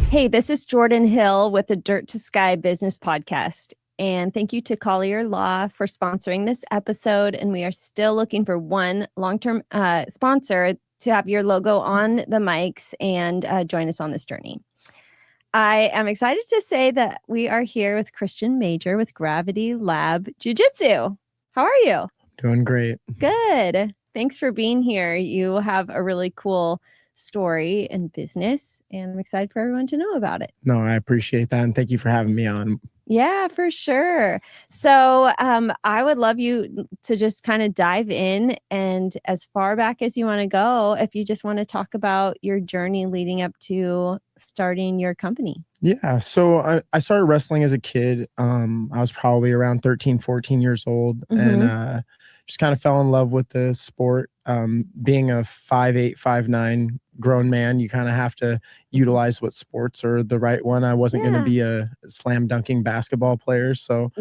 Hey, this is Jordan Hill with the Dirt to Sky Business Podcast. And thank you to Collier Law for sponsoring this episode. And we are still looking for one long-term sponsor to have your logo on the mics and join us on this journey. I am excited to say that we are here with Christian Major with Gravity Lab Jiu-Jitsu. How are you? Doing great. Good. Thanks for being here. You have a really cool story and business, and I'm excited for everyone to know about it. No, I appreciate that. And thank you for having me on. Yeah, for sure. So I would love you to just kind of dive in and as far back as you want to go, if you just want to talk about your journey leading up to starting your company. Yeah. So I started wrestling as a kid. I was probably around 13, 14 years old and just kind of fell in love with the sport. Being a 5'8", 5'9" grown man, you kind of have to utilize what sports are the right one. I wasn't going to be a slam dunking basketball player. So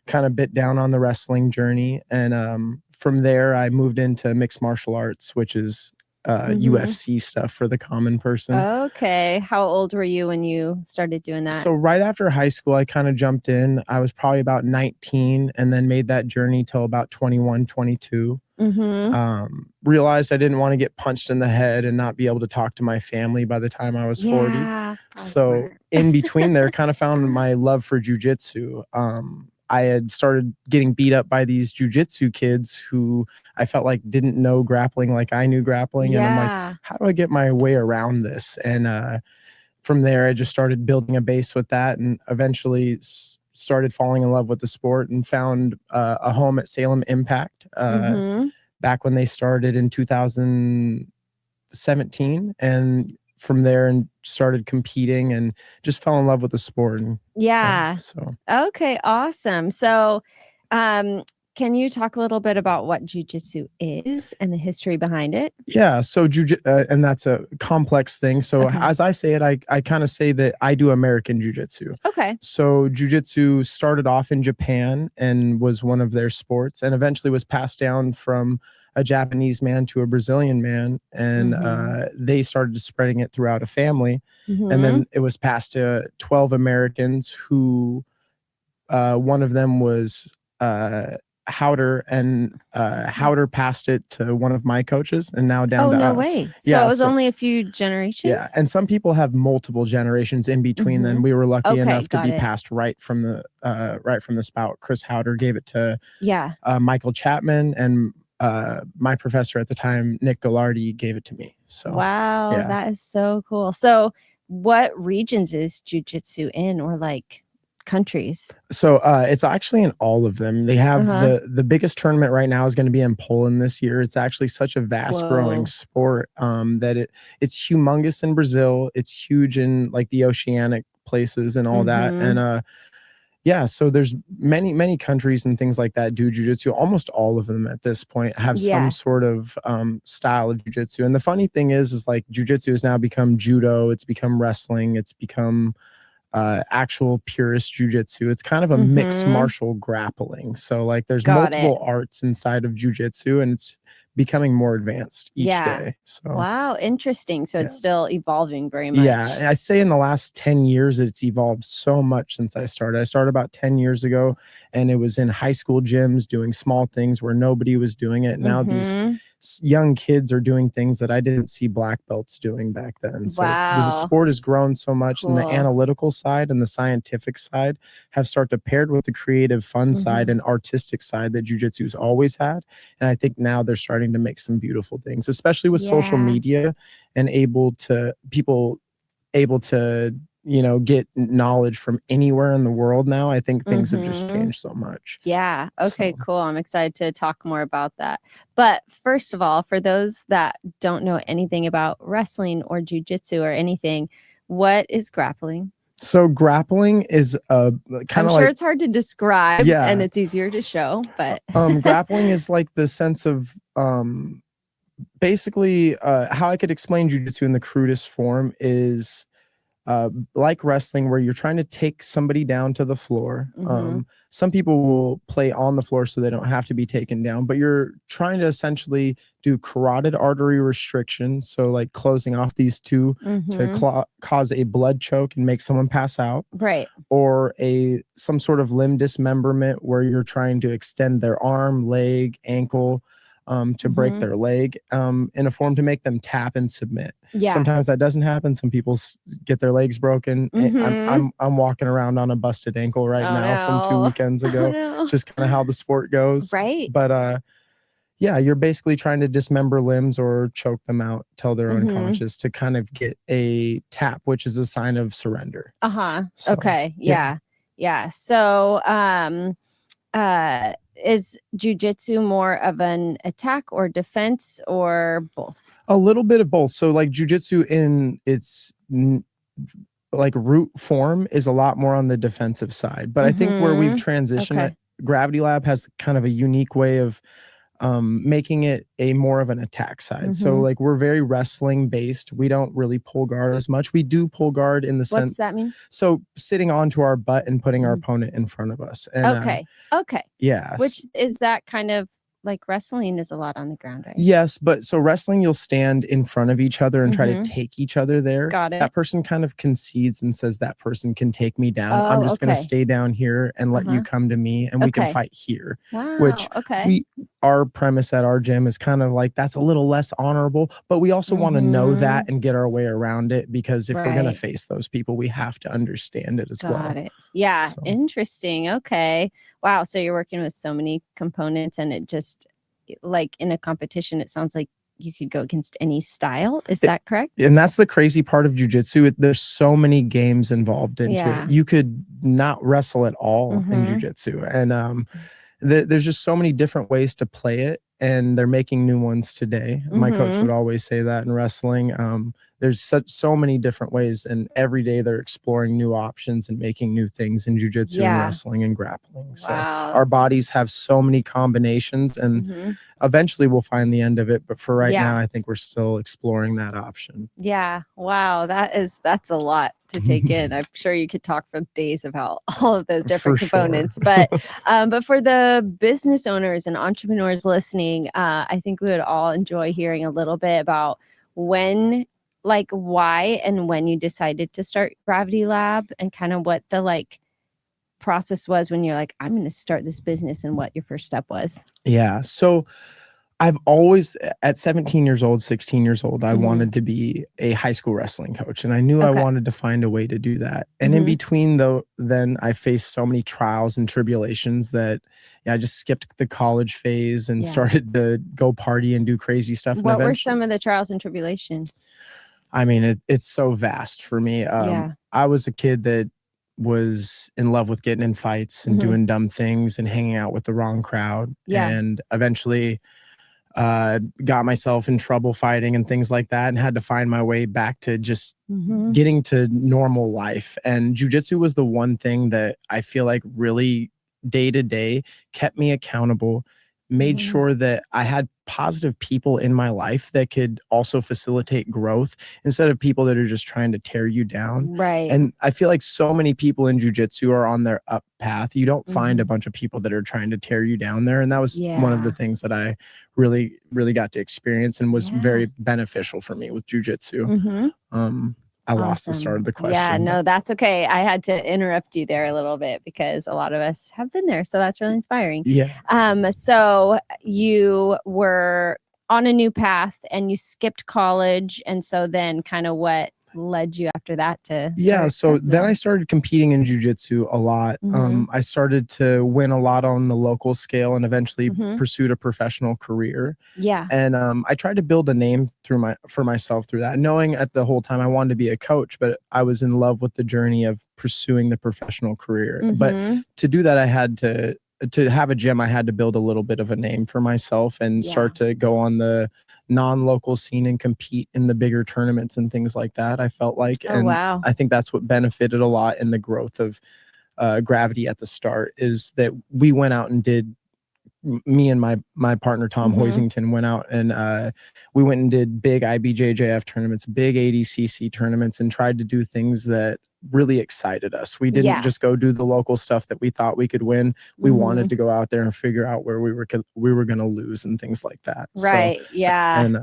kind of bit down on the wrestling journey. And from there, I moved into mixed martial arts, which is UFC stuff for the common person. Okay. How old were you when you started doing that? So right after high school, I kind of jumped in. I was probably about 19 and then made that journey till about 21, 22. Realized I didn't want to get punched in the head and not be able to talk to my family by the time I was 40. So in between there, kind of found my love for jiu-jitsu. I had started getting beat up by these jiu-jitsu kids who I felt like didn't know grappling like I knew grappling. And I'm like, how do I get my way around this? And from there, I just started building a base with that and eventually started falling in love with the sport and found a home at Salem Impact back when they started in 2017. And from there and started competing and just fell in love with the sport. And, okay, awesome. So can you talk a little bit about what jiu-jitsu is and the history behind it? Yeah, so and that's a complex thing. So as I say it, I kind of say that I do American jiu-jitsu. Okay. So jiu-jitsu started off in Japan and was one of their sports and eventually was passed down from a Japanese man to a Brazilian man. And they started spreading it throughout a family. And then it was passed to 12 Americans who one of them was Howder, and Howder passed it to one of my coaches and now down to us. Oh, no way. So it was only a few generations? Yeah, and some people have multiple generations in between them. We were lucky enough to be passed right from the spout. Chris Howder gave it to Michael Chapman, and my professor at the time, Nick Ghilardi, gave it to me. So wow, that is so cool. So what regions is jiu-jitsu in, or like countries? So it's actually in all of them. They have the biggest tournament right now is going to be in Poland this year. It's actually such a vast growing sport that it's humongous in Brazil. It's huge in like the oceanic places and all that. And so there's many countries and things like that do jiu-jitsu. Almost all of them at this point have some sort of style of jiu-jitsu. And the funny thing is like jiu-jitsu has now become judo. It's become wrestling. It's become actual purist jiu-jitsu. It's kind of a mixed martial grappling. So like there's multiple arts inside of jiu-jitsu and it's becoming more advanced each day. So wow, interesting. So it's still evolving very much. Yeah, I'd say in the last 10 years it's evolved so much since I started. I started about 10 years ago and it was in high school gyms doing small things where nobody was doing it. Now these young kids are doing things that I didn't see black belts doing back then. So the sport has grown so much and the analytical side and the scientific side have started paired with the creative fun side and artistic side that jiu-jitsu's always had. And I think now they're starting to make some beautiful things, especially with social media and people able to get knowledge from anywhere in the world now. I think things have just changed so much. Yeah. Okay, cool. I'm excited to talk more about that. But first of all, for those that don't know anything about wrestling or jiu-jitsu or anything, what is grappling? So grappling is kind of I'm sure it's hard to describe and it's easier to show, but grappling is like the sense of basically how I could explain jiu-jitsu in the crudest form is like wrestling, where you're trying to take somebody down to the floor. Mhm. Some people will play on the floor so they don't have to be taken down, but you're trying to essentially do carotid artery restriction. So like closing off these two to Mhm. cause a blood choke and make someone pass out, Right. or some sort of limb dismemberment where you're trying to extend their arm, leg, ankle, to break Mhm. their leg, in a form to make them tap and submit. Yeah. Sometimes that doesn't happen. Some people get their legs broken. Mhm. I'm walking around on a busted ankle right Oh, now from 2 no. weekends Oh, ago. no. Just kind of how the sport goes. Right. But yeah, you're basically trying to dismember limbs or choke them out till they're Mhm. unconscious to kind of get a tap, which is a sign of surrender. Uh-huh. So, Okay. yeah. Yeah. So, is jujitsu more of an attack or defense or both? A little bit of both. So like jujitsu in its like root form is a lot more on the defensive side. But I think where we've transitioned, Okay. Gravity Lab has kind of a unique way of making it a more of an attack side. So Mhm. like we're very wrestling based. We don't really pull guard as much. We do pull guard in the What's sense, that mean? so sitting onto our butt and putting our Mhm. opponent in front of us. And Okay. Okay. yes. Which is that kind of like wrestling is a lot on the ground, right? Yes, but so wrestling, you'll stand in front of each other and try to Mhm. take each other there. Got it. That person kind of concedes and says that person can take me down. I'm Oh, just going to okay. stay down here and let you Uh-huh. come to me and we can Okay. fight here. Wow. Which Okay. our premise at our gym is kind of like that's a little less honorable, but we also want to know that and get our way around it, because if we're going to Right. face those people, we have to understand it as well. Got it. Yeah. So Interesting. Okay. Wow. So you're working with so many components, and it just like in a competition, it sounds like you could go against any style. Is that correct? And that's the crazy part of jujitsu. There's so many games involved into Yeah. it. You could not wrestle at all in jujitsu. And there's just so many different ways to play it. And they're making new ones today. My coach would always say that in wrestling. There's so many different ways, and every day they're exploring new options and making new things in jujitsu and wrestling and grappling. So our bodies have so many combinations, and eventually we'll find the end of it. But for right now, I think we're still exploring that option. Yeah. Wow. That's a lot to take in. I'm sure you could talk for days about all of those different components. Sure. But for the business owners and entrepreneurs listening, I think we would all enjoy hearing a little bit about why and when you decided to start Gravity Lab, and kind of what the process was when you're like, I'm going to start this business, and what your first step was. Yeah. So I've always, at 17 years old, 16 years old, I wanted to be a high school wrestling coach. And I knew I wanted to find a way to do that. And in between, then I faced so many trials and tribulations that I just skipped the college phase and started to go party and do crazy stuff. What were some of the trials and tribulations? I mean, it's so vast for me. I was a kid that was in love with getting in fights and doing dumb things and hanging out with the wrong crowd. And eventually got myself in trouble fighting and things like that, and had to find my way back to just getting to normal life. And jujitsu was the one thing that I feel like really day to day kept me accountable, made sure that I had positive people in my life that could also facilitate growth instead of people that are just trying to tear you down. Right. And I feel like so many people in jujitsu are on their up path. You don't find a bunch of people that are trying to tear you down there. And that was one of the things that I really, really got to experience and was very beneficial for me with jujitsu. I lost the start of the question. Yeah, no, that's okay. I had to interrupt you there a little bit because a lot of us have been there. So that's really inspiring. Yeah. So you were on a new path and you skipped college. And so then kind of what led you after that to then I started competing in jiu-jitsu a lot. I started to win a lot on the local scale and eventually pursued a professional career. And I tried to build a name for myself through that, knowing at the whole time I wanted to be a coach, but I was in love with the journey of pursuing the professional career. But to do that, I had to have a gym, I had to build a little bit of a name for myself and start to go on the non-local scene and compete in the bigger tournaments and things like that, I felt like. I think that's what benefited a lot in the growth of Gravity at the start, is that we went out and did me and my partner Tom Hoisington went out and we went and did big IBJJF tournaments, big ADCC tournaments, and tried to do things that really excited us. We didn't just go do the local stuff that we thought we could win. We wanted to go out there and figure out where we were going to lose and things like that. Right. So, yeah. And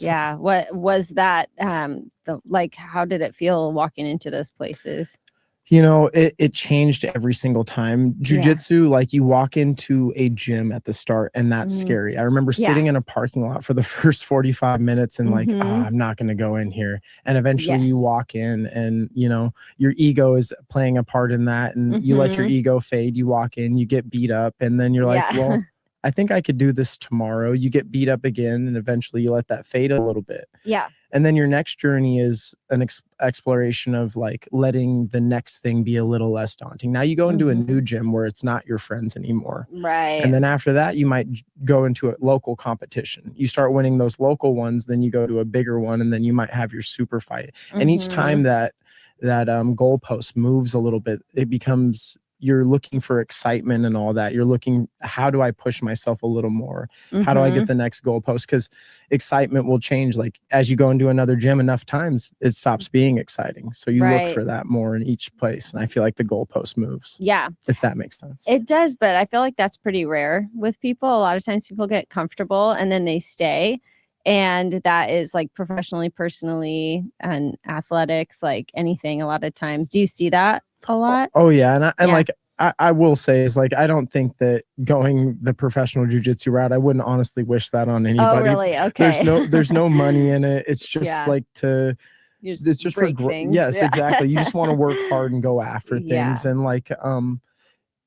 yeah. What was that? How did it feel walking into those places? You know, it changed every single time. Jiu-jitsu, like you walk into a gym at the start and that's scary. I remember sitting in a parking lot for the first 45 minutes and like, I'm not going to go in here. And eventually you walk in and, you know, your ego is playing a part in that and you let your ego fade. You walk in, you get beat up and then you're like, well, I think I could do this tomorrow. You get beat up again and eventually you let that fade a little bit. Yeah. And then your next journey is an exploration of like letting the next thing be a little less daunting. Now you go into a new gym where it's not your friends anymore. Right. And then after that, you might go into a local competition. You start winning those local ones, then you go to a bigger one, and then you might have your super fight. And each time that goalpost moves a little bit, it becomes, you're looking for excitement and all that. You're looking, how do I push myself a little more? How do I get the next goalpost? Because excitement will change. Like as you go into another gym enough times, it stops being exciting. So you look for that more in each place. And I feel like the goalpost moves. Yeah. If that makes sense. It does, but I feel like that's pretty rare with people. A lot of times people get comfortable and then they stay. And that is like professionally, personally, and athletics, like anything a lot of times. Do you see that a lot? Oh yeah. And like, I will say is like, I don't think that going the professional jiu-jitsu route, I wouldn't honestly wish that on anybody. Oh, really? Okay. There's no money in it. It's just like it's just for things. Yes, exactly. You just want to work hard and go after things. And like,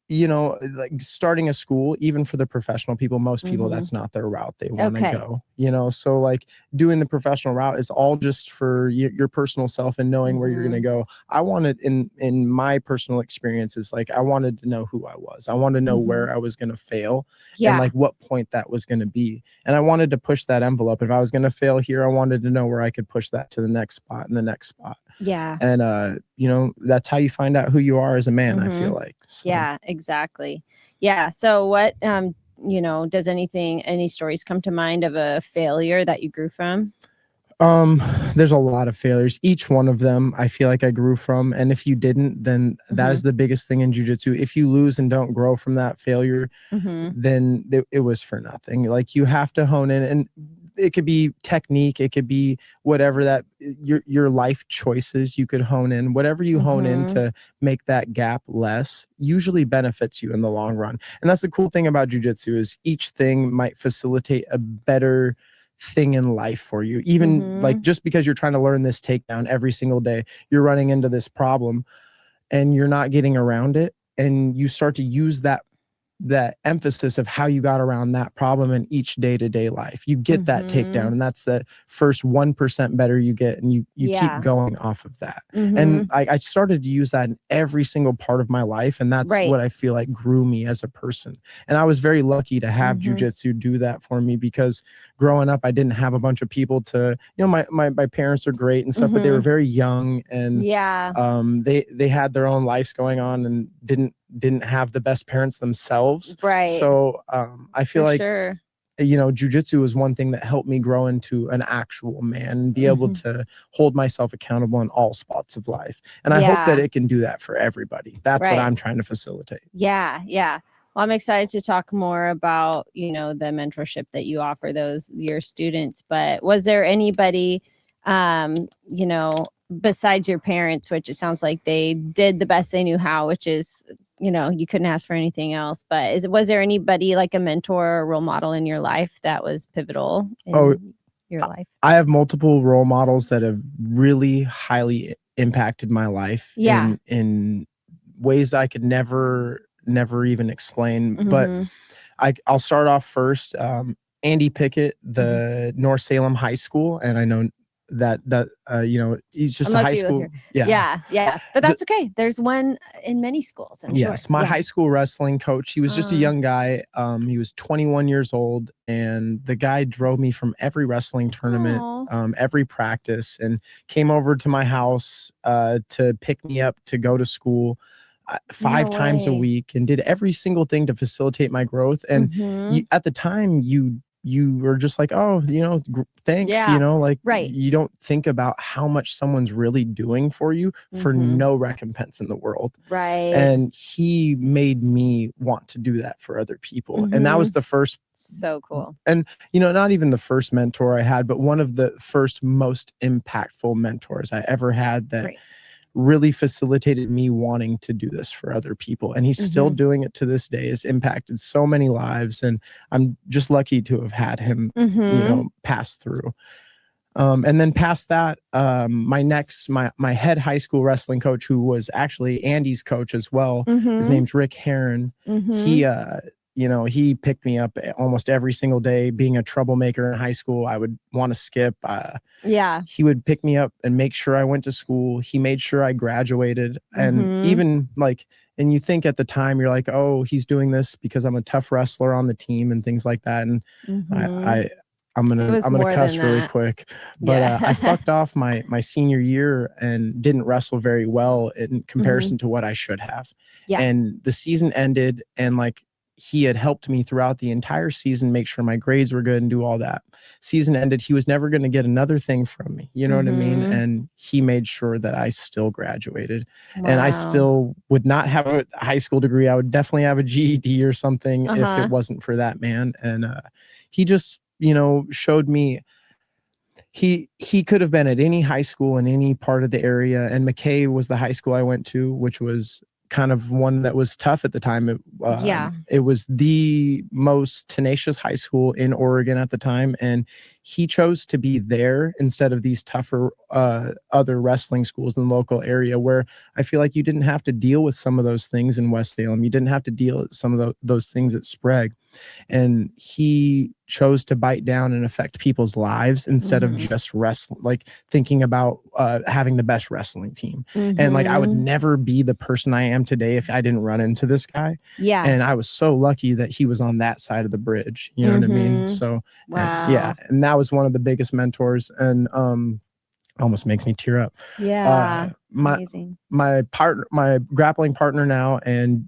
you know, like starting a school, even for the professional people, most people, that's not their route they want to go, you know? So like doing the professional route is all just for your personal self and knowing where you're going to go. I wanted in my personal experiences, like I wanted to know who I was. I wanted to know where I was going to fail and like what point that was going to be. And I wanted to push that envelope. If I was going to fail here, I wanted to know where I could push that to the next spot and the next spot. Yeah. And, you know, that's how you find out who you are as a man, I feel like. So. Yeah, exactly. Yeah. So what, you know, does any stories come to mind of a failure that you grew from? There's a lot of failures. Each one of them, I feel like I grew from. And if you didn't, then that is the biggest thing in jiu-jitsu. If you lose and don't grow from that failure, then it was for nothing. Like you have to hone in, and it could be technique. It could be whatever that your life choices you could hone in. Whatever you hone in to make that gap less usually benefits you in the long run. And that's the cool thing about jiu-jitsu is each thing might facilitate a better thing in life for you. Even like just because you're trying to learn this takedown every single day, you're running into this problem and you're not getting around it. And you start to use that emphasis of how you got around that problem in each day-to-day life. You get that takedown, and that's the first 1% better you get, and you keep going off of that. And I started to use that in every single part of my life, and that's what I feel like grew me as a person. And I was very lucky to have jiu-jitsu do that for me, because growing up, I didn't have a bunch of people to, you know, my parents are great and stuff, but they were very young, and they had their own lives going on and didn't have the best parents themselves. So I feel like, you know, jiu-jitsu is one thing that helped me grow into an actual man and be able to hold myself accountable in all spots of life. And I hope that it can do that for everybody. That's what I'm trying to facilitate. Yeah. Well, I'm excited to talk more about, you know, the mentorship that you offer your students. But was there anybody, you know, besides your parents, which it sounds like they did the best they knew how, which is, you know, you couldn't ask for anything else, but was there anybody like a mentor or role model in your life that was pivotal in your life? I have multiple role models that have really highly impacted my life in ways I could never even explain. But I'll start off first. Andy Pickett, the North Salem High School, and I know that you know, he's just a high school. But that's okay. There's one in many schools. I'm sure. My high school wrestling coach. He was just a young guy. He was 21 years old, and the guy drove me from every wrestling tournament, every practice, and came over to my house to pick me up to go to school. 5 times a way. week and did every single thing to facilitate my growth. And at the time you were just like, oh, thanks, Yeah. like Right. you don't think about how much someone's really doing for you for no recompense in the world. Right. And he made me want to do that for other people. And that was the first. So cool. And, not even the first mentor I had, but one of the first most impactful mentors I ever had that really facilitated me wanting to do this for other people. And he's still doing it to this day. It's impacted so many lives. And I'm just lucky to have had him, pass through. And then past that, my head high school wrestling coach, who was actually Andy's coach as well. His name's Rick Heron. He picked me up almost every single day. Being a troublemaker in high school, I would want to skip. He would pick me up and make sure I went to school. He made sure I graduated. And even and you think at the time, you're like, oh, he's doing this because I'm a tough wrestler on the team and things like that. And I'm gonna cuss really quick, but I fucked off my senior year and didn't wrestle very well in comparison to what I should have. And the season ended, and he had helped me throughout the entire season, make sure my grades were good and do all that. Season ended. He was never going to get another thing from me. You know what I mean? And he made sure that I still graduated. And I still would not have a high school degree. I would definitely have a GED or something if it wasn't for that man. And he just, showed me he could have been at any high school in any part of the area. And McKay was the high school I went to, which was kind of one that was tough at the time. It was the most tenacious high school in Oregon at the time. And he chose to be there instead of these tougher other wrestling schools in the local area, where I feel like you didn't have to deal with some of those things in West Salem. You didn't have to deal with some of those things at Sprague. And he chose to bite down and affect people's lives instead of just wrestling, thinking about having the best wrestling team. And I would never be the person I am today if I didn't run into this guy. And I was so lucky that he was on that side of the bridge. You know what I mean? So and that was one of the biggest mentors, and almost makes me tear up. Amazing. My grappling partner now, and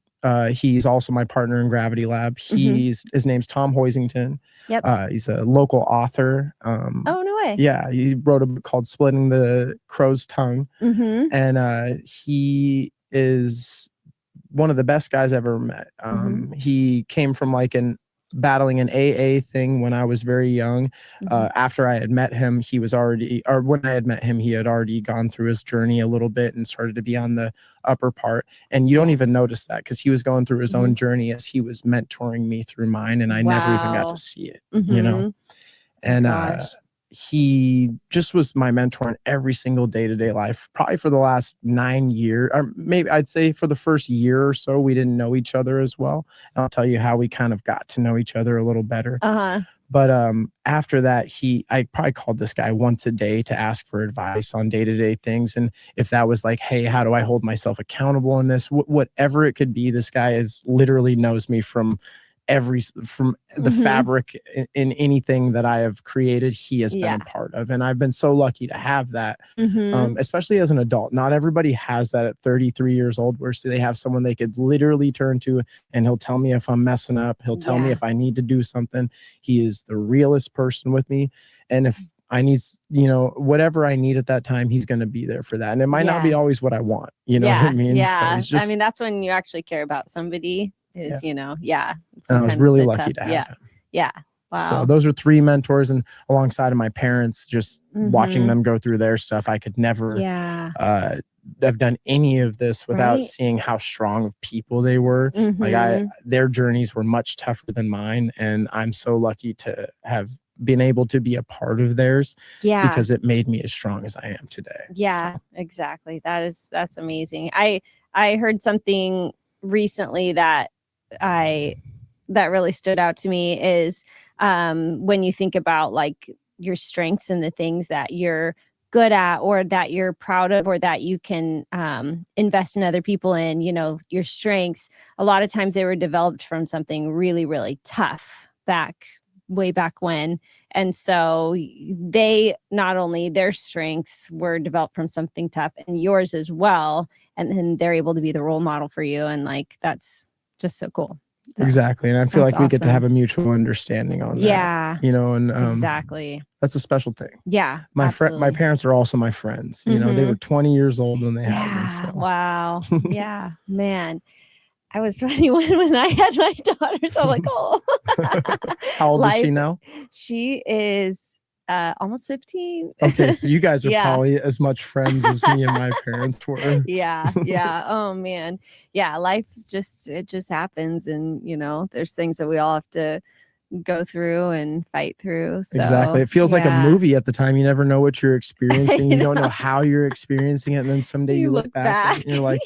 he's also my partner in Gravity Lab. His name's Tom Hoisington. He's a local author. Oh, no way. Yeah, he wrote a book called Splitting the Crow's Tongue. And he is one of the best guys I've ever met. He came from battling an AA thing when I was very young. After I had met him, when I had met him, he had already gone through his journey a little bit and started to be on the upper part. And you don't even notice that, because he was going through his own journey as he was mentoring me through mine. And I never even got to see it, And he just was my mentor in every single day-to-day life, probably for the last 9 years, or maybe I'd say for the first year or so, we didn't know each other as well. And I'll tell you how we kind of got to know each other a little better. But after that, I probably called this guy once a day to ask for advice on day-to-day things. And if that was hey, how do I hold myself accountable in this? Whatever it could be, this guy literally knows me from the fabric in anything that I have created. He has been a part of, and I've been so lucky to have that, especially as an adult. Not everybody has that at 33 years old, where they have someone they could literally turn to, and he'll tell me if I'm messing up. He'll tell me if I need to do something. He is the realest person with me, and if I need, whatever I need at that time, he's going to be there for that. And it might not be always what I want, what I mean? Yeah. So I mean, that's when you actually care about somebody. And I was really lucky to have him. Wow. So those are 3 mentors, and alongside of my parents, just watching them go through their stuff, I could never have done any of this without seeing how strong of people they were. Their journeys were much tougher than mine, and I'm so lucky to have been able to be a part of theirs, because it made me as strong as I am today. Exactly. That's amazing. I heard something recently that really stood out to me is when you think about your strengths and the things that you're good at, or that you're proud of, or that you can invest in other people in, your strengths, a lot of times they were developed from something really, really tough way back when. And so they, not only their strengths were developed from something tough, and yours as well. and then they're able to be the role model for you. And like, that's just so cool. So, exactly. And I feel like we get to awesome. have a mutual understanding on that. Yeah. And Exactly. that's a special thing. Yeah. My parents are also my friends. They were 20 years old when they had me. So. Wow. Yeah, man. I was 21 when I had my daughter. So I'm like, oh. How old is she now? She is almost 15. Okay, so you guys are probably as much friends as me and my parents were. Yeah. Oh man. Yeah, life just happens, and there's things that we all have to go through and fight through. So, exactly. It feels like a movie at the time. You never know what you're experiencing. You don't know how you're experiencing it. And then someday you look back and you're like,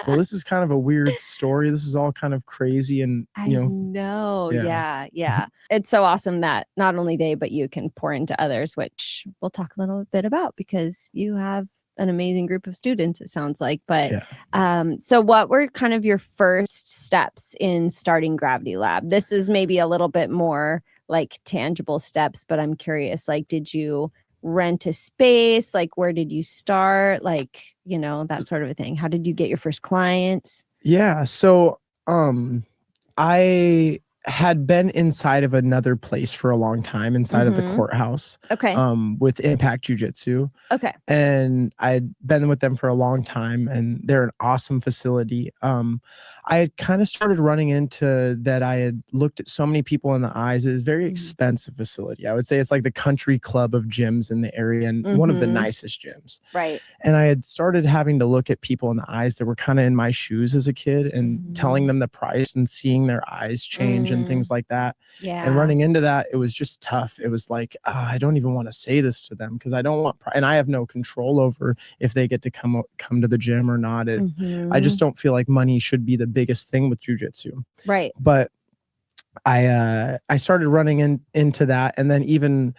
well, this is kind of a weird story. This is all kind of crazy. And I know. Yeah. It's so awesome that not only they, but you can pour into others, which we'll talk a little bit about, because you have an amazing group of students, it sounds like. But so what were kind of your first steps in starting Gravity Lab? This is maybe a little bit more like tangible steps, but I'm curious, like, did you rent a space? Like, where did you start? Like, that sort of a thing. How did you get your first clients? Yeah. So I had been inside of another place for a long time, inside of the courthouse. Okay. With Impact Jiu-Jitsu. Okay. And I'd been with them for a long time, and they're an awesome facility. I had kind of started running into that. I had looked at so many people in the eyes. It was a very expensive facility. I would say it's like the country club of gyms in the area, and one of the nicest gyms. Right. And I had started having to look at people in the eyes that were kind of in my shoes as a kid, and telling them the price and seeing their eyes change and things like that. Yeah. And running into that, it was just tough. It was like, I don't even want to say this to them, because I don't want, and I have no control over if they get to come to the gym or not. I just don't feel like money should be the biggest thing with jiu-jitsu. Right. But I started running into that. And then even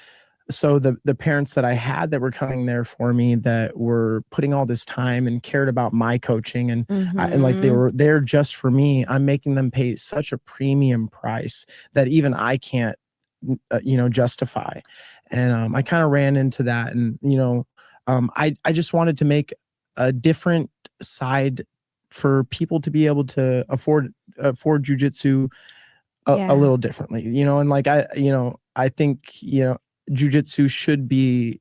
so, the parents that I had that were coming there for me, that were putting all this time and cared about my coaching, and and like they were there just for me, I'm making them pay such a premium price that even I can't justify. And I kind of ran into that, and I just wanted to make a different side for people to be able to afford jiu-jitsu a little differently, and like I think jiu-jitsu should be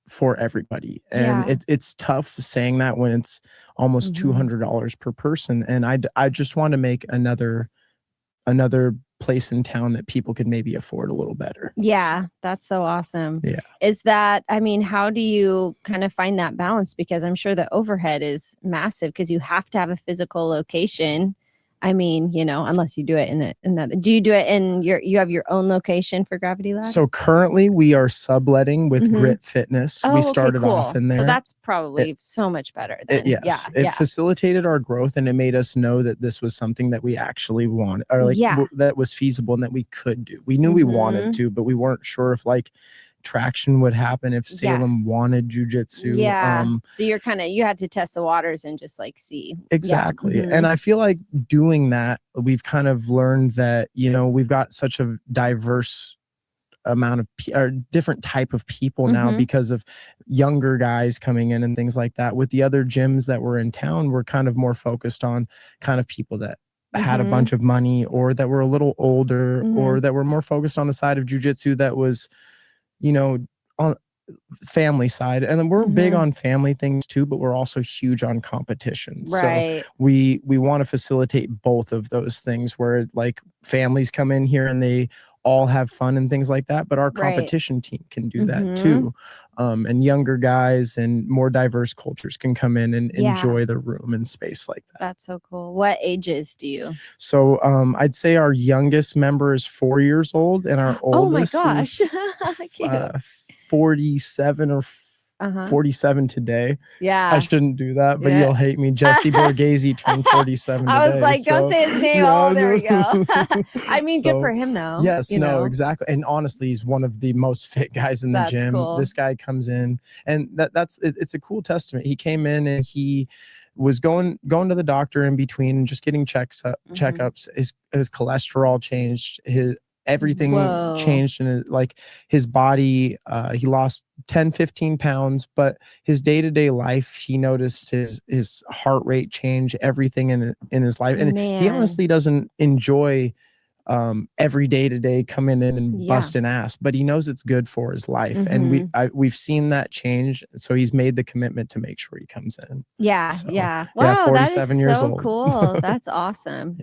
for everybody, and it's tough saying that when it's almost $200 per person. And I just want to make another place in town that people could maybe afford a little better. Yeah, that's so awesome. Yeah. Is that, how do you kind of find that balance? Because I'm sure the overhead is massive, because you have to have a physical location. Unless you do it in another. Do you do it in you have your own location for Gravity Lab? So currently we are subletting with Grit Fitness. We started off in there. So that's probably so much better. It facilitated our growth, and it made us know that this was something that we actually wanted, or that was feasible and that we could do. We knew we wanted to, but we weren't sure if like traction would happen if Salem wanted jiu-jitsu. So you had to test the waters and just like see. Exactly. And I feel like doing that, we've kind of learned that, we've got such a diverse amount of or different type of people now, because of younger guys coming in and things like that. With the other gyms that were in town, we're kind of more focused on kind of people that had a bunch of money, or that were a little older, or that were more focused on the side of jiu-jitsu that was on family side. And then we're big on family things too, but we're also huge on competition. Right. So we want to facilitate both of those things, where like families come in here and they all have fun and things like that, but our competition team can do that too. And younger guys and more diverse cultures can come in and enjoy the room and space like that. That's so cool. What ages do you? So I'd say our youngest member is 4 years old, and our oldest is 47 or 47 today. Yeah. I shouldn't do that, but you'll hate me. Jesse Borghese turned 47 today. I was like, don't say his name. Oh, there we go. Good for him though. Yes, exactly. And honestly, he's one of the most fit guys in the gym. Cool. This guy comes in, and it's a cool testament. He came in and he was going to the doctor in between and just getting checkups. His cholesterol changed. everything Whoa. changed in his body. He lost 10-15 pounds, but his day-to-day life, he noticed his heart rate change, everything in his life. And he honestly doesn't enjoy every day coming in and busting ass, but he knows it's good for his life. And we've seen that change. So he's made the commitment to make sure he comes in. Wow, 47 years so old. Cool. That's awesome.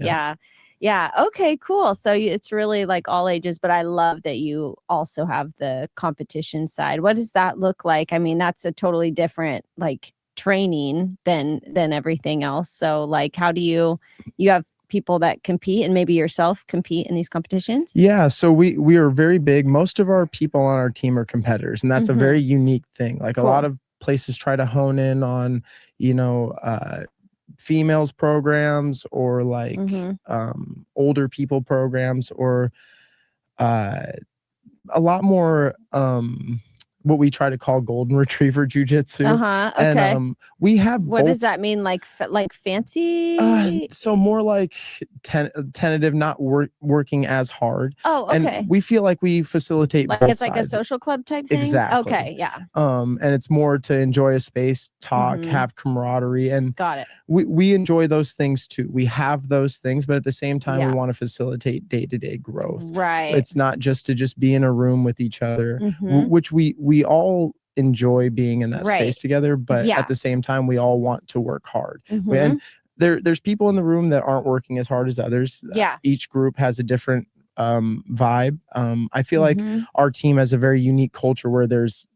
Yeah. Okay, cool. So it's really like all ages, but I love that you also have the competition side. What does that look like? I mean, that's a totally different like training than everything else. So like, how do you have people that compete and maybe yourself compete in these competitions? Yeah, so we are very big. Most of our people on our team are competitors, and that's a very unique thing. Like a lot of places try to hone in on, females programs or like older people programs, or a lot more what we try to call golden retriever jiu-jitsu. Okay. And we have what does that mean? Like fancy? So more like tentative, not working as hard. Oh, okay. And we feel like we facilitate like both it's like sides. a social club type thing. Exactly. Okay, yeah. And it's more to enjoy a space, talk, have camaraderie, and got it. We enjoy those things too. We have those things, but at the same time, we want to facilitate day-to-day growth. Right. It's not just to be in a room with each other, which we all enjoy being in that space together, but at the same time, we all want to work hard. And there's people in the room that aren't working as hard as others. Each group has a different vibe. I feel like our team has a very unique culture where there's,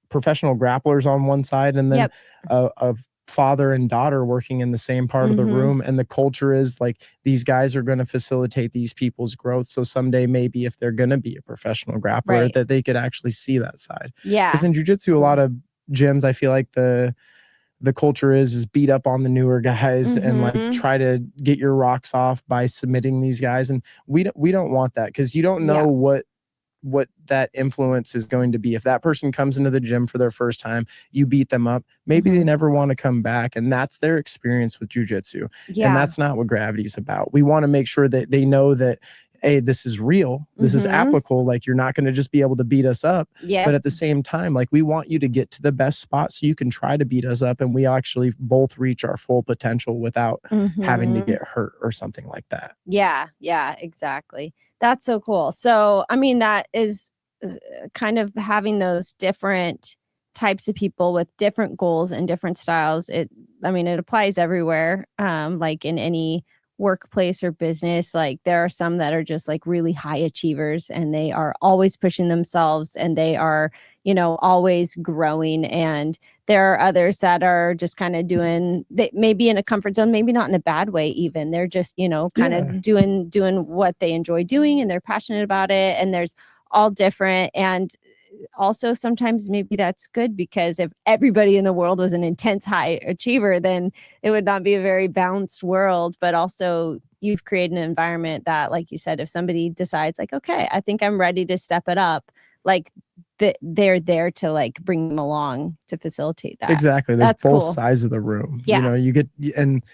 professional grapplers on one side, and then a father and daughter working in the same part of the room. And the culture is like, these guys are going to facilitate these people's growth. So someday, maybe if they're going to be a professional grappler, that they could actually see that side. Yeah. Because in jiu-jitsu, a lot of gyms, I feel like the culture is beat up on the newer guys and like try to get your rocks off by submitting these guys. And we don't want that, because you don't know what that influence is going to be. If that person comes into the gym for their first time, you beat them up, maybe they never want to come back, and that's their experience with jiu-jitsu. And that's not what Gravity is about. We want to make sure that they know that, hey, this is real, this is applicable. Like, you're not going to just be able to beat us up, but at the same time, like, we want you to get to the best spot so you can try to beat us up, and we actually both reach our full potential without having to get hurt or something like that. Yeah, exactly. That's so cool. So, I mean, that is kind of having those different types of people with different goals and different styles. It applies everywhere. Like in any workplace or business, like there are some that are just like really high achievers, and they are always pushing themselves, and they are, always growing. And there are others that are just kind of maybe in a comfort zone, maybe not in a bad way even. They're just, kind of doing what they enjoy doing, and they're passionate about it. And there's all different. And also sometimes maybe that's good, because if everybody in the world was an intense high achiever, then it would not be a very balanced world. But also you've created an environment that, like you said, if somebody decides like, okay, I think I'm ready to step it up, like they're there to like bring them along to facilitate that. Exactly. There's both sides of the room. You get, and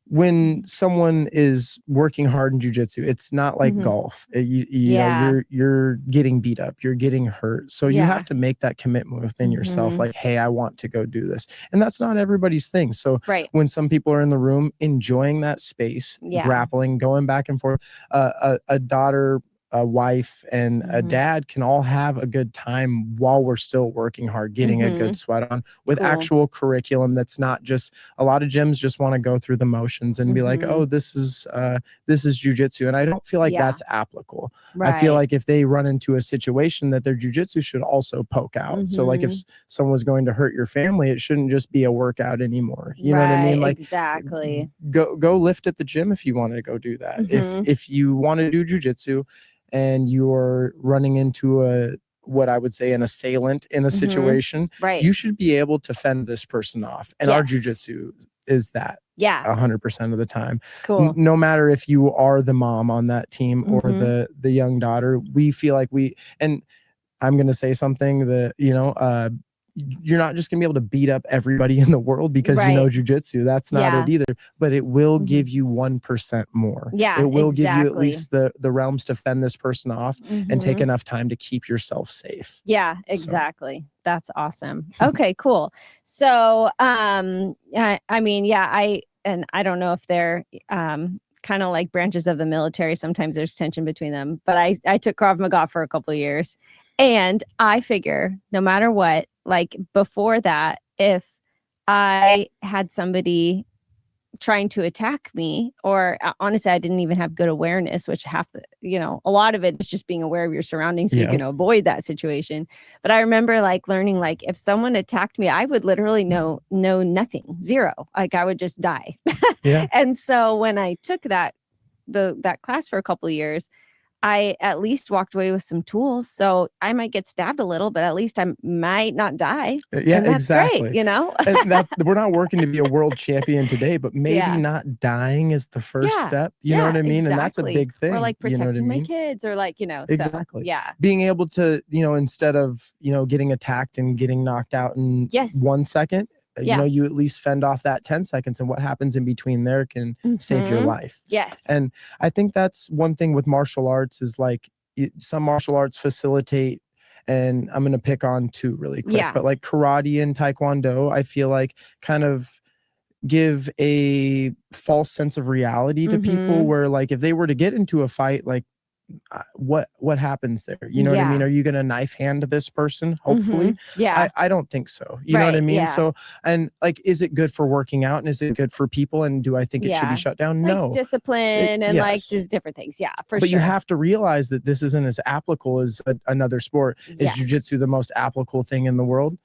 when someone is working hard in jiu-jitsu, it's not like golf. You know, you're getting beat up, you're getting hurt. So you have to make that commitment within yourself. Like, hey, I want to go do this. And that's not everybody's thing. So when some people are in the room enjoying that space, grappling, going back and forth, a daughter, a wife, and a dad can all have a good time while we're still working hard, getting a good sweat on with actual curriculum. That's not just, a lot of gyms just want to go through the motions and be like, oh, this is jiu-jitsu. And I don't feel like that's applicable. I feel like if they run into a situation, that their jiu-jitsu should also poke out. So like if someone was going to hurt your family, it shouldn't just be a workout anymore. You know what I mean? Like, exactly. Go lift at the gym if you wanted to go do that. If you want to do jiu-jitsu and you're running into what I would say an assailant in a situation, you should be able to fend this person off. And our jiu-jitsu is that 100% of the time. Cool. No matter if you are the mom on that team or the young daughter, we feel like and I'm going to say something that, you're not just gonna be able to beat up everybody in the world because you know jujitsu. That's not it either. But it will give you 1% more. Yeah, it will give you at least the realms to fend this person off and take enough time to keep yourself safe. Yeah, exactly. So. That's awesome. Okay, cool. So, I mean, yeah, I don't know if they're kind of like branches of the military. Sometimes there's tension between them, but I took Krav Maga for a couple of years, and I figure no matter what, like before that, if I had somebody trying to attack me, or honestly, I didn't even have good awareness, which a lot of it is just being aware of your surroundings so you can avoid that situation. But I remember like learning, like if someone attacked me, I would literally know nothing, zero. Like I would just die. And so when I took that class for a couple of years, I at least walked away with some tools. So I might get stabbed a little, but at least I might not die. Yeah, and that's exactly. Great, you know? And we're not working to be a world champion today, but maybe not dying is the first step. You know what I mean? Exactly. And that's a big thing. Or like protecting my kids, or like, Exactly. So, yeah. Being able to, instead of, getting attacked and getting knocked out in 1 second, you at least fend off that 10 seconds, and what happens in between there can save your life. Yes. And I think that's one thing with martial arts is like some martial arts facilitate, and I'm going to pick on two really quick, but like karate and taekwondo, I feel like kind of give a false sense of reality to people, where like if they were to get into a fight, like what happens there? You know what I mean? Are you going to knife hand this person? Hopefully. I don't think so. You know what I mean? Yeah. So, and like, is it good for working out, and is it good for people? And do I think it should be shut down? Like no. Discipline and like just different things. Yeah, for sure. But you have to realize that this isn't as applicable as another sport. Is jiu-jitsu the most applicable thing in the world?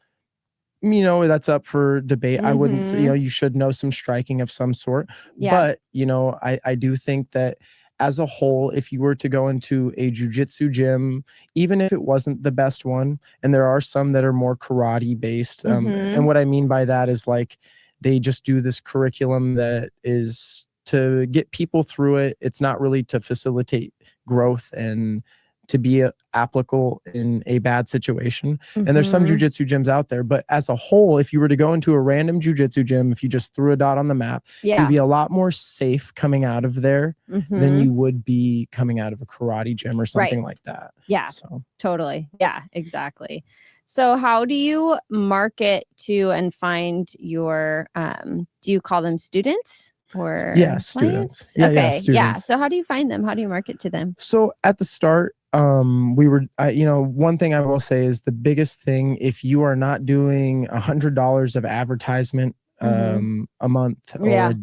That's up for debate. I wouldn't say, you should know some striking of some sort. But, I do think that as a whole, if you were to go into a jiu-jitsu gym, even if it wasn't the best one, and there are some that are more karate based, and what I mean by that is like they just do this curriculum that is to get people through it. It's not really to facilitate growth and to be applicable in a bad situation. And there's some jiu-jitsu gyms out there, but as a whole, if you were to go into a random jiu-jitsu gym, if you just threw a dot on the map, you'd be a lot more safe coming out of there than you would be coming out of a karate gym or something like that. Yeah, so totally. Yeah, exactly. So how do you market to and find your, do you call them students? Or students. Students. Yeah. So how do you find them? How do you market to them? So at the start, we were, one thing I will say is the biggest thing, if you are not doing $100 of advertisement, a month, or,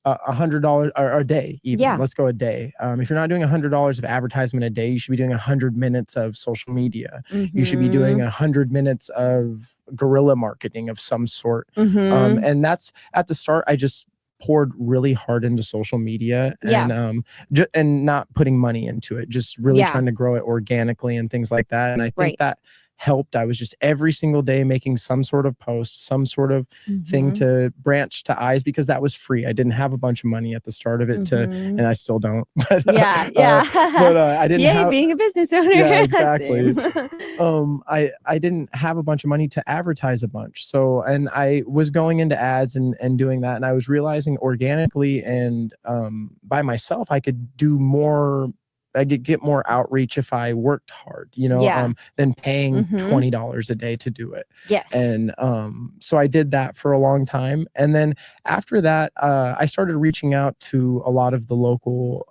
$100 or a day, even let's go a day. If you're not doing $100 of advertisement a day, you should be doing 100 minutes of social media. You should be doing 100 minutes of guerrilla marketing of some sort. And that's at the start. I just poured really hard into social media and and not putting money into it, just really trying to grow it organically and things like that. And I think that helped. I was just every single day making some sort of post, some sort of thing to branch to eyes, because that was free. I didn't have a bunch of money at the start of it and I still don't. But, but I didn't have, being a business owner. Yeah, exactly. I didn't have a bunch of money to advertise a bunch. So, and I was going into ads and doing that. And I was realizing organically and by myself, I could do more. I could get more outreach if I worked hard, than paying $20 a day to do it. Yes. And so I did that for a long time. And then after that, I started reaching out to a lot of the local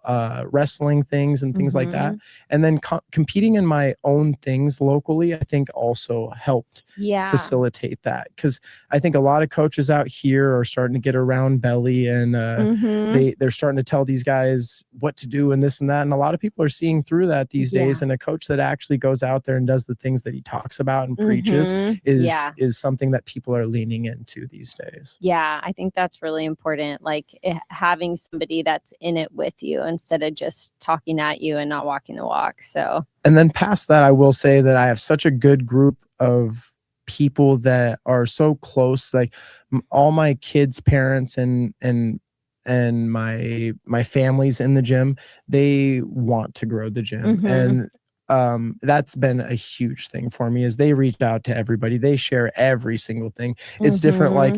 wrestling things and things like that. And then competing in my own things locally, I think also helped facilitate that. Because I think a lot of coaches out here are starting to get a round belly, and they're starting to tell these guys what to do and this and that. And a lot of people are seeing through that these days. And a coach that actually goes out there and does the things that he talks about and preaches is something that people are leaning into these days. Yeah, I think that's really important. Like having somebody that's in it with you instead of just talking at you and not walking the walk. So, and then past that, I will say that I have such a good group of people that are so close. Like all my kids' parents and my family's in the gym, they want to grow the gym. And that's been a huge thing for me is they reach out to everybody. They share every single thing. It's different. Like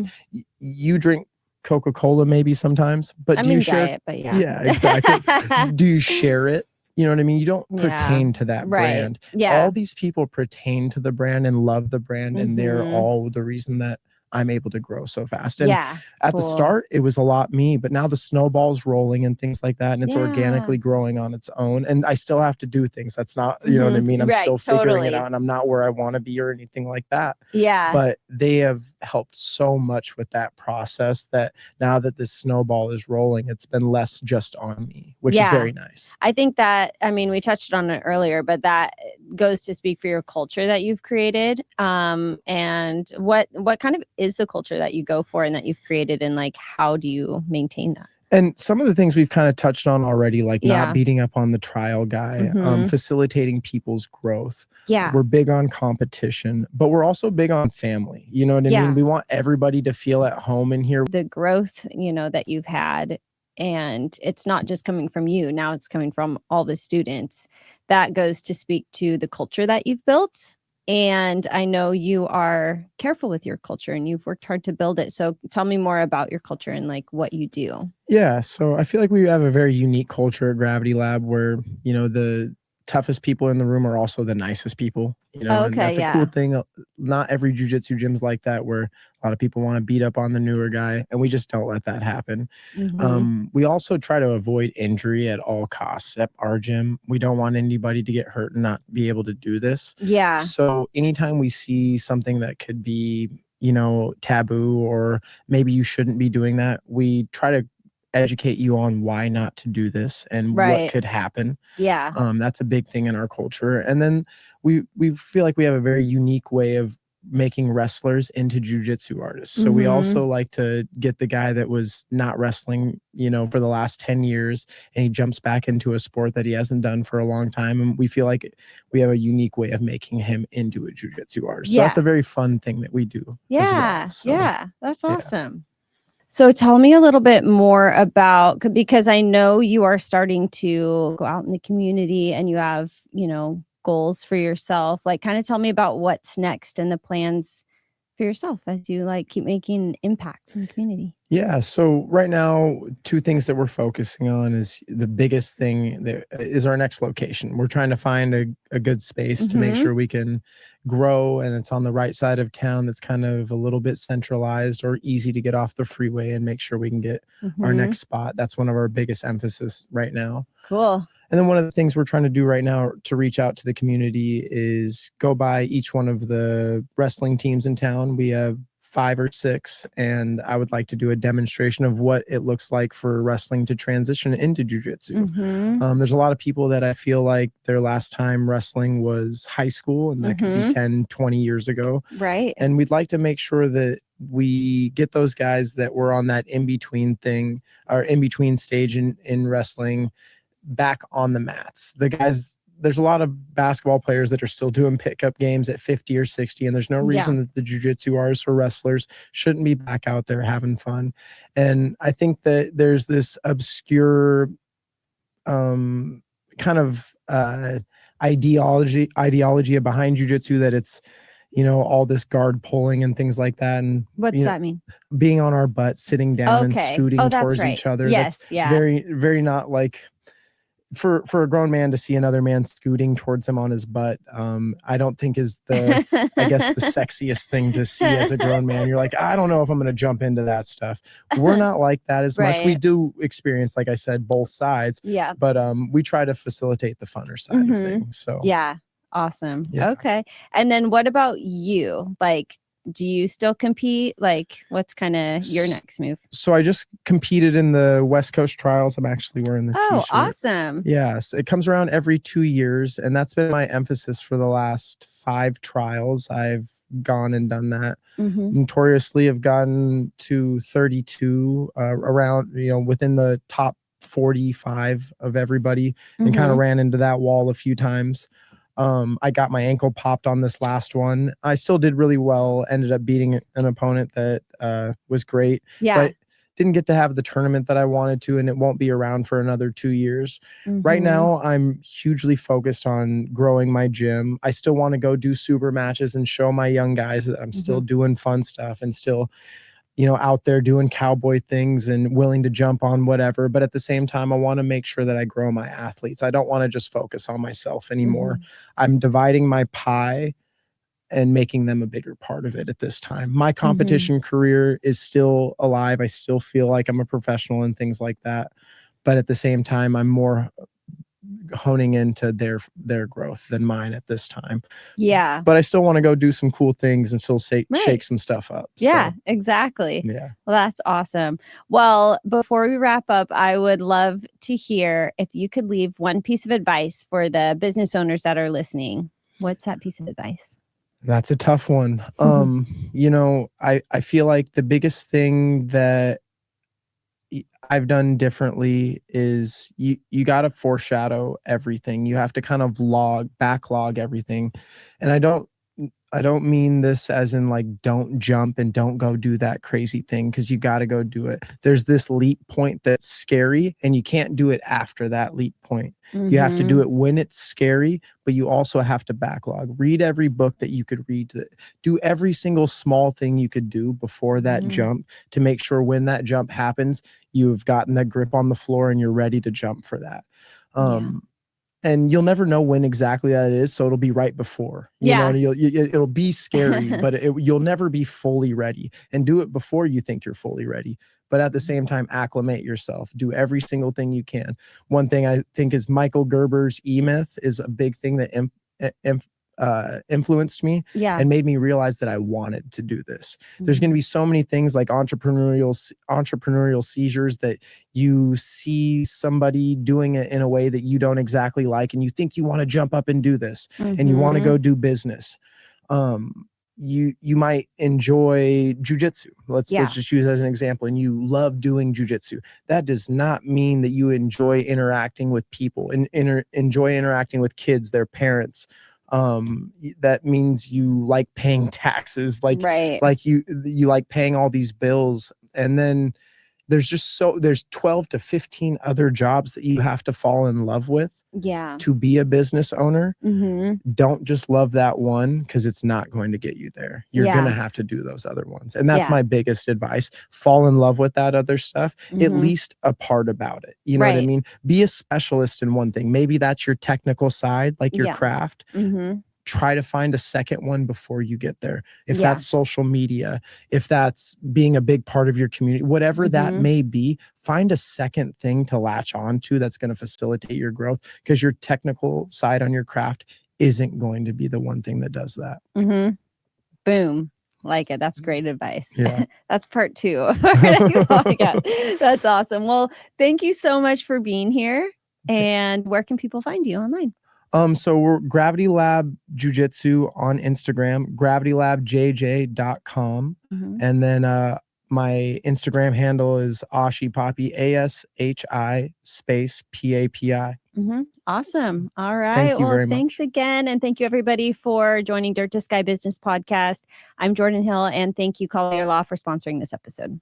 you drink Coca-Cola maybe sometimes, but do you share diet, but yeah. Yeah, exactly. Do you share it? You know what I mean? You don't Yeah. pertain to that brand. Yeah. All these people pertain to the brand and love the brand, and they're all the reason that I'm able to grow so fast. And at the start, it was a lot me, but now the snowball's rolling and things like that, and it's organically growing on its own. And I still have to do things. That's not, you know what I mean? I'm still figuring it out, and I'm not where I want to be or anything like that. Yeah. But they have helped so much with that process that now that this snowball is rolling, it's been less just on me, which is very nice. I think that, I mean, we touched on it earlier, but that goes to speak for your culture that you've created. And what kind of is the culture that you go for and that you've created, and like how do you maintain that? And some of the things we've kind of touched on already, like not beating up on the trial guy, facilitating people's growth. Yeah. We're big on competition, but we're also big on family. You know what I mean? We want everybody to feel at home in here. The growth, you know, that you've had, and it's not just coming from you. Now it's coming from all the students. That goes to speak to the culture that you've built. And I know you are careful with your culture and you've worked hard to build it. So tell me more about your culture and like what you do. Yeah. So I feel like we have a very unique culture at Gravity Lab where, you know, the toughest people in the room are also the nicest people, you know, and that's a cool thing. Not every jiu-jitsu gym's like that, where a lot of people want to beat up on the newer guy, and we just don't let that happen. We also try to avoid injury at all costs at our gym. We don't want anybody to get hurt and not be able to do this. Yeah. So anytime we see something that could be, you know, taboo, or maybe you shouldn't be doing that, we try to educate you on why not to do this and what could happen. Yeah. That's a big thing in our culture. And then we feel like we have a very unique way of making wrestlers into jiu-jitsu artists. So we also like to get the guy that was not wrestling, you know, for the last 10 years, and he jumps back into a sport that he hasn't done for a long time. And we feel like we have a unique way of making him into a jiu-jitsu artist. So that's a very fun thing that we do. As well. That's awesome. So tell me a little bit more about, because I know you are starting to go out in the community and you have, you know, goals for yourself. Like kind of tell me about what's next and the plans for yourself as you like keep making an impact in the community. Yeah. So right now, two things that we're focusing on is the biggest thing that is our next location. We're trying to find a good space to make sure we can grow, and it's on the right side of town. That's kind of a little bit centralized or easy to get off the freeway and make sure we can get our next spot. That's one of our biggest emphasis right now. Cool. And then one of the things we're trying to do right now to reach out to the community is go by each one of the wrestling teams in town. We have 5 or 6, and I would like to do a demonstration of what it looks like for wrestling to transition into jiu-jitsu. There's a lot of people that I feel like their last time wrestling was high school, and that could be 10, 20 years ago. Right. And we'd like to make sure that we get those guys that were on that in-between thing, or in-between stage in wrestling, back on the mats. The guys, there's a lot of basketball players that are still doing pickup games at 50 or 60, and there's no reason that the jiu-jitsu artists or wrestlers shouldn't be back out there having fun. And I think that there's this obscure kind of ideology behind jiu-jitsu that it's, you know, all this guard pulling and things like that. And what's that mean? Being on our butt, sitting down and scooting towards each other. Yes. That's very, very not like, for a grown man to see another man scooting towards him on his butt, I don't think is the, I guess, the sexiest thing to see as a grown man. You're like, I don't know if I'm going to jump into that stuff. We're not like that as much. We do experience, like I said, both sides. Yeah. But we try to facilitate the funner side of things. So yeah. Awesome. Yeah. Okay. And then what about you? Like, do you still compete? Like, what's kind of your next move? So I just competed in the West Coast trials. I'm actually wearing the t-shirt. Awesome. Yes. It comes around every 2 years, and that's been my emphasis for the last 5 trials. I've gone and done that. Notoriously have gotten to 32 around, you know, within the top 45 of everybody, and kind of ran into that wall a few times. I got my ankle popped on this last one. I still did really well. Ended up beating an opponent that was great. Yeah. But didn't get to have the tournament that I wanted to, and it won't be around for another 2 years. Mm-hmm. Right now, I'm hugely focused on growing my gym. I still want to go do super matches and show my young guys that I'm still doing fun stuff and still, out there doing cowboy things and willing to jump on whatever. But at the same time, I want to make sure that I grow my athletes. I don't want to just focus on myself anymore. I'm dividing my pie and making them a bigger part of it at this time. My competition career is still alive. I still feel like I'm a professional and things like that. But at the same time, I'm more honing into their growth than mine at this time. Yeah. But I still want to go do some cool things and still shake some stuff up. Yeah, so, exactly. Yeah. Well, that's awesome. Well, before we wrap up, I would love to hear if you could leave one piece of advice for the business owners that are listening. What's that piece of advice? That's a tough one. I feel like the biggest thing that I've done differently is you got to foreshadow everything. You have to kind of backlog everything. And I don't mean this as in like, don't jump and don't go do that crazy thing, because you got to go do it. There's this leap point that's scary, and you can't do it after that leap point. You have to do it when it's scary, but you also have to backlog. Read every book that you could read. Do every single small thing you could do before that jump to make sure when that jump happens, you've gotten that grip on the floor and you're ready to jump for that. And you'll never know when exactly that is, so it'll be right before. It'll be scary, but you'll never be fully ready. And do it before you think you're fully ready. But at the same time, acclimate yourself. Do every single thing you can. One thing I think is Michael Gerber's E-Myth is a big thing that influenced me and made me realize that I wanted to do this. There's going to be so many things like entrepreneurial seizures that you see somebody doing it in a way that you don't exactly like, and you think you want to jump up and do this, and you want to go do business. You might enjoy jiu-jitsu. Let's just use as an example, and you love doing jiu-jitsu. That does not mean that you enjoy interacting with people and enjoy interacting with kids, their parents. That means you like paying taxes, like you like paying all these bills. And then there's 12 to 15 other jobs that you have to fall in love with to be a business owner. Don't just love that one, because it's not going to get you there. You're going to have to do those other ones. And that's my biggest advice. Fall in love with that other stuff, at least a part about it. You know what I mean? Be a specialist in one thing. Maybe that's your technical side, like your craft. Try to find a second one before you get there. If that's social media, if that's being a big part of your community, whatever that may be, find a second thing to latch on to that's going to facilitate your growth, because your technical side on your craft isn't going to be the one thing that does that. Boom. Like it. That's great advice. Yeah. That's part 2 of our next podcast. That's awesome. Well, thank you so much for being here. And where can people find you online? So we're Gravity Lab Jiu-Jitsu on Instagram, gravitylabjj.com. And then my Instagram handle is Ashi Papi, ASHI space PAPI. Awesome. All right. Thank you very much. Thanks again. And thank you everybody for joining Dirt to Sky Business Podcast. I'm Jordan Hill, and thank you Collier Law for sponsoring this episode.